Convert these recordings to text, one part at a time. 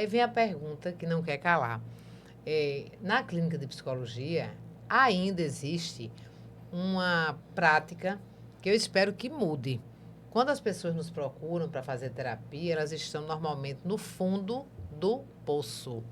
Aí vem a pergunta que não quer calar. Na clínica de psicologia, ainda existe uma prática que eu espero que mude. Quando as pessoas nos procuram para fazer terapia, elas estão normalmente no fundo do poço.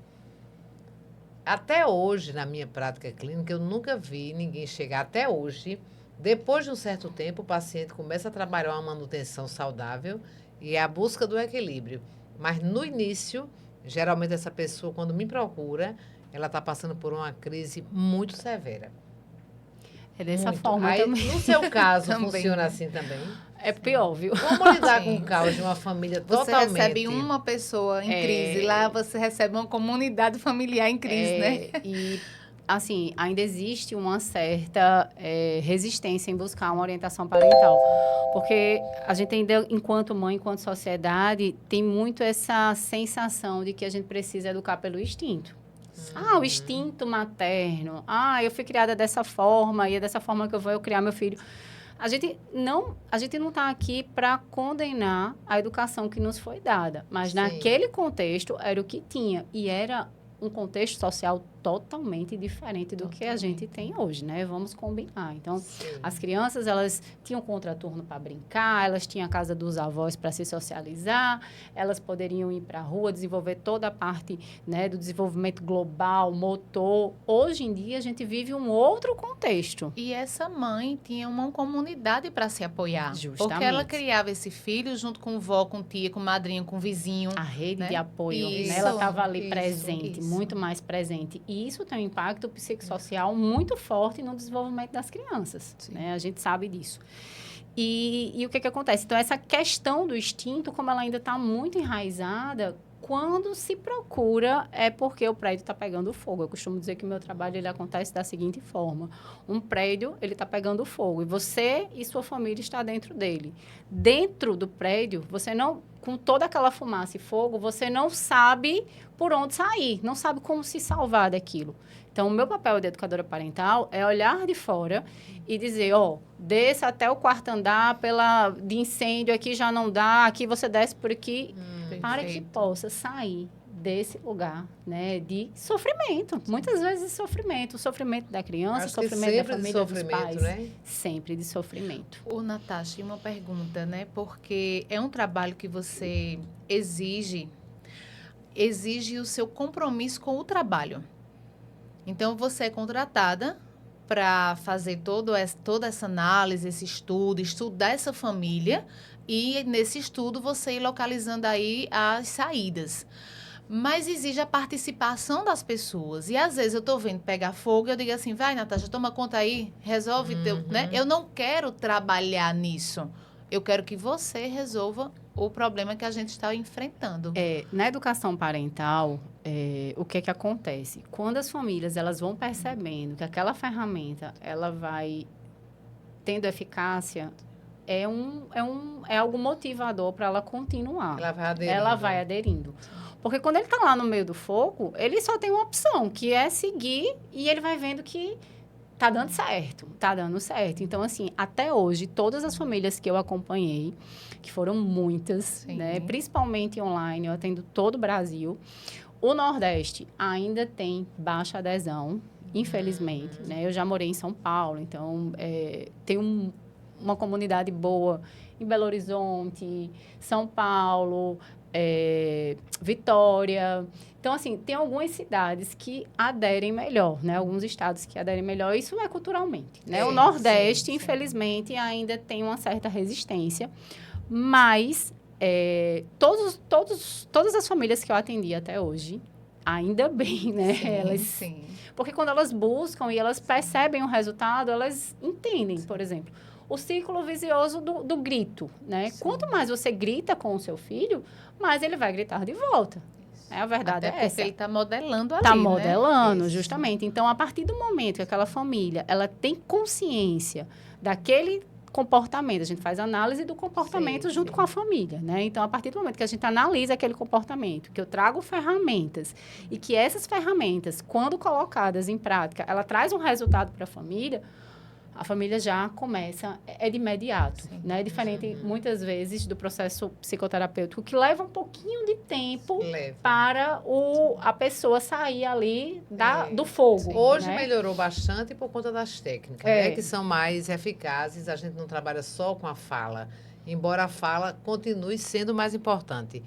Até hoje, na minha prática clínica, eu nunca vi ninguém chegar até hoje. Depois de um certo tempo, o paciente começa a trabalhar uma manutenção saudável e é a busca do equilíbrio. Mas no início, geralmente essa pessoa, quando me procura, ela está passando por uma crise muito severa. É dessa Muito. forma Aí, também. no seu caso, Também, funciona né? assim também? É pior, viu? Como lidar com Sim. o caos de uma família Você totalmente... recebe uma pessoa em crise, lá você recebe uma comunidade familiar em crise, né? E, assim, ainda existe uma certa resistência em buscar uma orientação parental. Porque a gente ainda, enquanto mãe, enquanto sociedade, tem muito essa sensação de que a gente precisa educar pelo instinto. O instinto materno. Eu fui criada dessa forma e é dessa forma que eu vou criar meu filho. A gente não está aqui para condenar a educação que nos foi dada, mas Sim. naquele contexto era o que tinha e era um contexto social totalmente diferente do que a gente tem hoje, né? Vamos combinar. Então, Sim. as crianças, elas tinham contraturno para brincar, elas tinham a casa dos avós para se socializar, elas poderiam ir para a rua, desenvolver toda a parte, né, do desenvolvimento global, motor. Hoje em dia, a gente vive um outro contexto. E essa mãe tinha uma comunidade para se apoiar. Justamente. Porque ela criava esse filho junto com vó, com tia, com madrinha, com vizinho. A rede né? de apoio, Isso, né? Ela estava ali isso, presente, isso. muito mais presente. E isso tem um impacto psicossocial muito forte no desenvolvimento das crianças, né? A gente sabe disso. E o que acontece? Então, essa questão do instinto, como ela ainda está muito enraizada, quando se procura, é porque o prédio está pegando fogo. Eu costumo dizer que o meu trabalho ele acontece da seguinte forma. Um prédio, ele está pegando fogo. E você e sua família estão dentro dele. Dentro do prédio, você não... Com toda aquela fumaça e fogo, você não sabe por onde sair. Não sabe como se salvar daquilo. Então, o meu papel de educadora parental é olhar de fora e dizer, desça até o quarto andar de incêndio, aqui já não dá, aqui você desce por aqui, para que possa sair desse lugar, né, de sofrimento. Muitas vezes sofrimento. O sofrimento da criança, o sofrimento da família, dos pais. Né? Sempre de sofrimento. Ô, Natasha, uma pergunta, né? Porque é um trabalho que você exige o seu compromisso com o trabalho. Então, você é contratada para fazer toda essa análise, esse estudo, estudar essa família e, nesse estudo, você ir localizando aí as saídas. Mas exige a participação das pessoas. E, às vezes, eu estou vendo pegar fogo e eu digo assim, vai, Natasha, toma conta aí, resolve né? Eu não quero trabalhar nisso. Eu quero que você resolva o problema que a gente está enfrentando. Na educação parental, o que acontece? Quando as famílias elas vão percebendo que aquela ferramenta ela vai tendo eficácia, é algo motivador para ela continuar. Ela vai aderindo. Porque quando ele está lá no meio do fogo, ele só tem uma opção, que é seguir, e ele vai vendo que tá dando certo, tá dando certo. Então, assim, até hoje, todas as famílias que eu acompanhei, que foram muitas, né, principalmente online, eu atendo todo o Brasil, o Nordeste ainda tem baixa adesão, infelizmente, né? Eu já morei em São Paulo, então tem uma comunidade boa em Belo Horizonte, São Paulo, Vitória. Então, assim, tem algumas cidades que aderem melhor, né? Alguns estados que aderem melhor. Isso é culturalmente, né? O Nordeste, infelizmente, ainda tem uma certa resistência. Mas todas as famílias que eu atendi até hoje, ainda bem, né? Sim. Porque quando elas buscam e elas percebem o resultado, elas entendem, por exemplo, o círculo vicioso do grito, né? Sim. Quanto mais você grita com o seu filho, mais ele vai gritar de volta. A verdade é essa. Porque ele está modelando ali, Está modelando, né? justamente. Então, a partir do momento que aquela família, ela tem consciência daquele comportamento, a gente faz análise do comportamento junto com a família, né? Então, a partir do momento que a gente analisa aquele comportamento, que eu trago ferramentas e que essas ferramentas, quando colocadas em prática, ela traz um resultado para a família, a família já começa, é de imediato, Sim. né? Diferente, muitas vezes, do processo psicoterapêutico, que leva um pouquinho de tempo Leva. para a pessoa sair ali É. do fogo. Hoje né? melhorou bastante por conta das técnicas, É. né, que são mais eficazes. A gente não trabalha só com a fala, embora a fala continue sendo mais importante.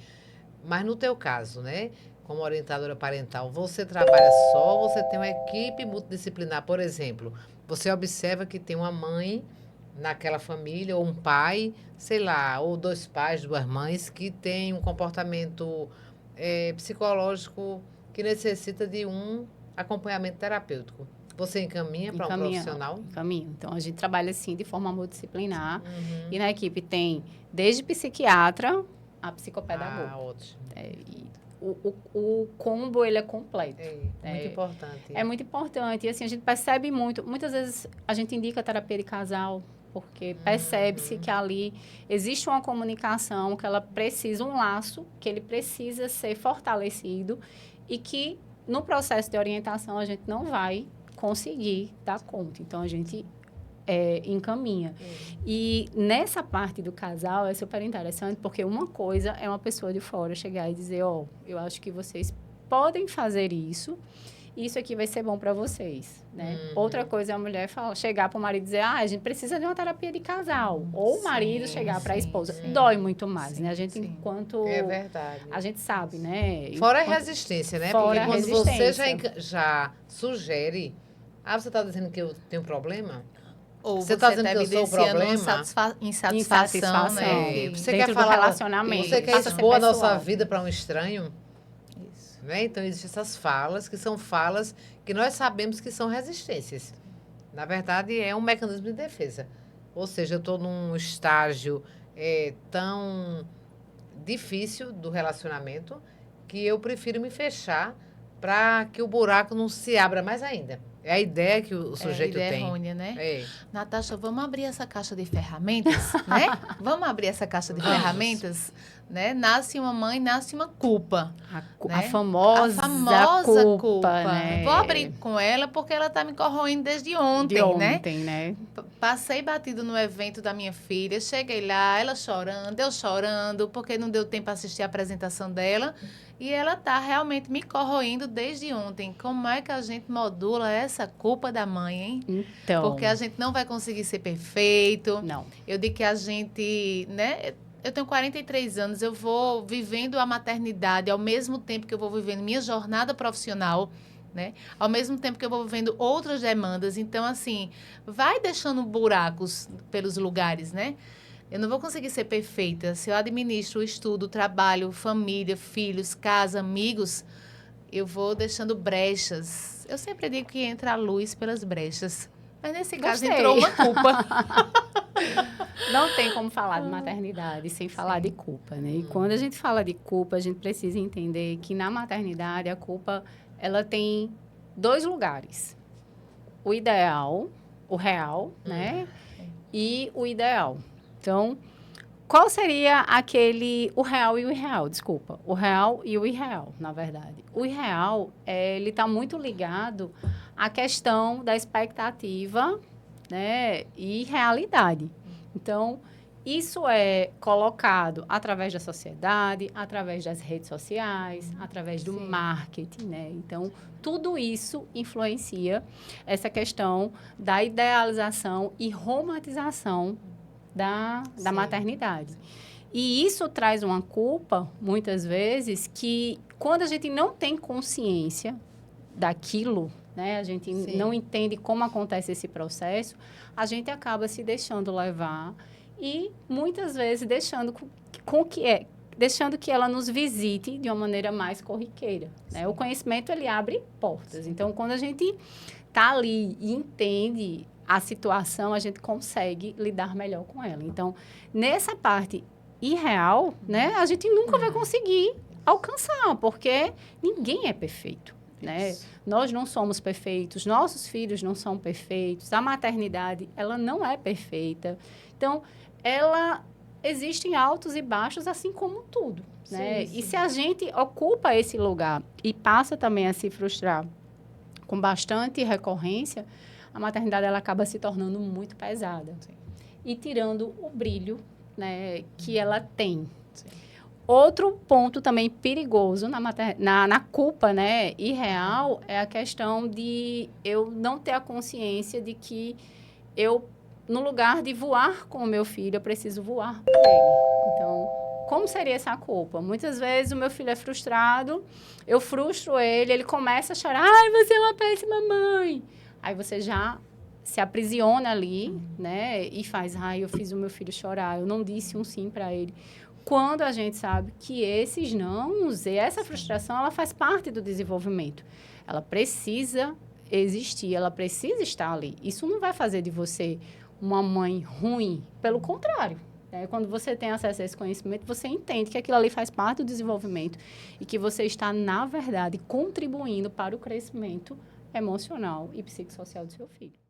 Mas no teu caso, né, como orientadora parental, você trabalha só, você tem uma equipe multidisciplinar, por exemplo, você observa que tem uma mãe naquela família, ou um pai, sei lá, ou 2 pais, 2 mães, que tem um comportamento psicológico que necessita de um acompanhamento terapêutico. Você encaminha para um profissional? Encaminha. Então, a gente trabalha, assim, de forma multidisciplinar. Uhum. E na equipe tem desde psiquiatra a psicopedagoga. Ah, ótimo. E o combo, ele é completo. Muito importante. É muito importante. E, assim, a gente percebe muitas vezes a gente indica terapia de casal, porque percebe-se que ali existe uma comunicação, que ela precisa, um laço, que ele precisa ser fortalecido e que no processo de orientação a gente não vai conseguir dar conta. Então, a gente encaminha. E nessa parte do casal é super interessante, porque uma coisa é uma pessoa de fora chegar e dizer, eu acho que vocês podem fazer isso aqui vai ser bom para vocês, né? Outra coisa é a mulher chegar para o marido e dizer, a gente precisa de uma terapia de casal. Ou o marido chegar para a esposa. Dói muito mais, né? A gente, enquanto... É verdade. A gente sabe, né? Fora a resistência, né? Fora Porque a quando você resistência. já sugere, você está dizendo que eu tenho problema? Ou Você tá dizendo que eu sou o evidenciando problema? insatisfação, né? Você Dentro quer do falar, relacionamento. você quer Passa a ser expor a nossa pessoal. vida para um estranho? Isso. Né? Então, existem essas falas, que são falas que nós sabemos que são resistências. Na verdade, é um mecanismo de defesa. Ou seja, eu estou num estágio tão difícil do relacionamento que eu prefiro me fechar para que o buraco não se abra mais ainda. É a ideia que o sujeito ideia tem. errônea, né? É. Natasha, vamos abrir essa caixa de ferramentas, né? Vamos abrir essa caixa de ferramentas, né? Nasce uma mãe, nasce uma culpa. A né? famosa culpa, né? Vou abrir com ela porque ela tá me corroendo desde ontem, De ontem, né? Passei batido no evento da minha filha, cheguei lá, ela chorando, eu chorando, porque não deu tempo para assistir a apresentação dela. E ela tá realmente me corroendo desde ontem. Como é que a gente modula essa culpa da mãe, hein? Então... Porque a gente não vai conseguir ser perfeito. Não. Eu digo que a gente, né? Eu tenho 43 anos, eu vou vivendo a maternidade ao mesmo tempo que eu vou vivendo minha jornada profissional, né? Ao mesmo tempo que eu vou vivendo outras demandas. Então, assim, vai deixando buracos pelos lugares, né? Eu não vou conseguir ser perfeita. Se eu administro o estudo, o trabalho, família, filhos, casa, amigos, eu vou deixando brechas. Eu sempre digo que entra a luz pelas brechas. Mas nesse caso entrou uma culpa. Não tem como falar de maternidade sem falar de culpa, né? E quando a gente fala de culpa, a gente precisa entender que na maternidade a culpa, ela tem 2 lugares. O ideal, o real, né? E o ideal. Então, qual seria o real e o irreal? Desculpa. O real e o irreal, na verdade. O irreal, ele está muito ligado à questão da expectativa, né, e realidade. Então, isso é colocado através da sociedade, através das redes sociais, através do marketing, né? Então, tudo isso influencia essa questão da idealização e romantização da maternidade. E isso traz uma culpa, muitas vezes, que quando a gente não tem consciência daquilo, né, a gente não entende como acontece esse processo, a gente acaba se deixando levar e, muitas vezes, deixando que ela nos visite de uma maneira mais corriqueira, né? O conhecimento, ele abre portas. Então, quando a gente está ali e entende a situação, a gente consegue lidar melhor com ela. Então, nessa parte irreal, né, a gente nunca vai conseguir alcançar, porque ninguém é perfeito, né? Nós não somos perfeitos, nossos filhos não são perfeitos, a maternidade, ela não é perfeita. Então, existem altos e baixos, assim como tudo, né? Sim. E se a gente ocupa esse lugar e passa também a se frustrar com bastante recorrência, a maternidade ela acaba se tornando muito pesada. Sim. E tirando o brilho, né, que ela tem. Sim. Outro ponto também perigoso na culpa, né, irreal é a questão de eu não ter a consciência de que eu, no lugar de voar com o meu filho, eu preciso voar por ele. Então, como seria essa culpa? Muitas vezes o meu filho é frustrado, eu frustro ele, ele começa a chorar, ai, você é uma péssima mãe. Aí você já se aprisiona ali, né, e faz, ai, eu fiz o meu filho chorar, eu não disse um sim para ele. Quando a gente sabe que esses nãos e essa frustração, ela faz parte do desenvolvimento. Ela precisa existir, ela precisa estar ali. Isso não vai fazer de você uma mãe ruim, pelo contrário. Né? Quando você tem acesso a esse conhecimento, você entende que aquilo ali faz parte do desenvolvimento e que você está, na verdade, contribuindo para o crescimento emocional e psicossocial do seu filho.